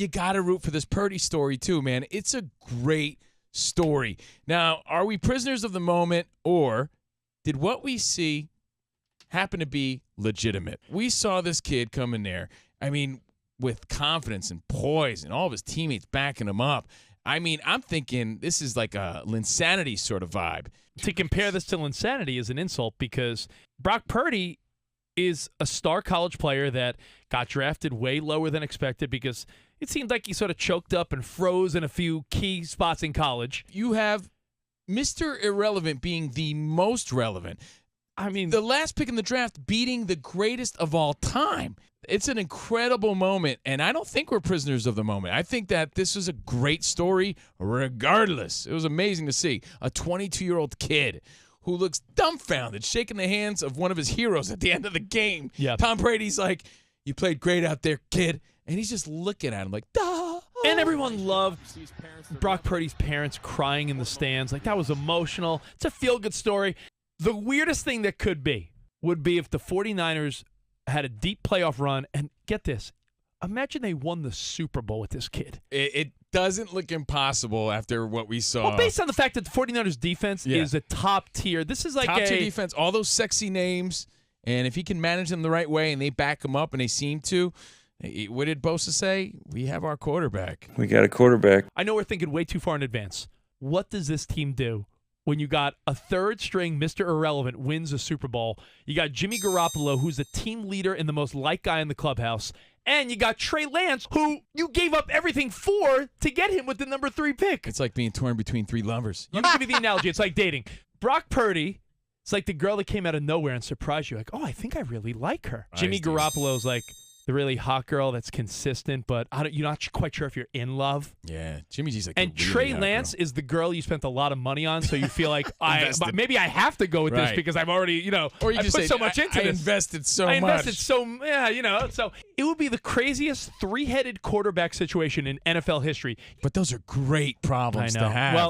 you got to root for this Purdy story too, man. It's a great story. Now, are we prisoners of the moment, or did what we see happen to be legitimate? We saw this kid come in there, with confidence and poise and all of his teammates backing him up. I'm thinking this is like a Linsanity sort of vibe. To compare this to Linsanity is an insult because Brock Purdy is a star college player that got drafted way lower than expected because it seemed like he sort of choked up and froze in a few key spots in college. You have Mr. Irrelevant being the most relevant. The last pick in the draft beating the greatest of all time. It's an incredible moment, and I don't think we're prisoners of the moment. I think that this is a great story regardless. It was amazing to see a 22-year-old kid who looks dumbfounded, shaking the hands of one of his heroes at the end of the game. Yeah. Tom Brady's like, "You played great out there, kid." And he's just looking at him like, "Duh." And everyone loved Brock Purdy's parents crying in the stands. Like, that was emotional. It's a feel-good story. The weirdest thing that would be if the 49ers had a deep playoff run. And get this, imagine they won the Super Bowl with this kid. It doesn't look impossible after what we saw. Well, based on the fact that the 49ers defense is a top tier. This is like top-tier defense, all those sexy names. And if he can manage them the right way and they back him up and they seem to, what did Bosa say? We have our quarterback. We got a quarterback. I know we're thinking way too far in advance. What does this team do when you got a third-string Mr. Irrelevant wins a Super Bowl? You got Jimmy Garoppolo, who's the team leader and the most liked guy in the clubhouse. And you got Trey Lance, who you gave up everything for to get him with the number 3 pick. It's like being torn between 3 lovers. Let me give you the analogy. It's like dating. Brock Purdy, it's like the girl that came out of nowhere and surprised you. Like, oh, I think I really like her. Jimmy Garoppolo's like the really hot girl that's consistent, but you're not quite sure if you're in love. Yeah, Jimmy G's like and really Trey hot Lance girl. is the girl you spent a lot of money on, so you feel like maybe I have to go with this because I've already, or you I just put say, so much into this. I invested so I much. invested so it would be the craziest 3-headed quarterback situation in NFL history. But those are great problems to have. Well,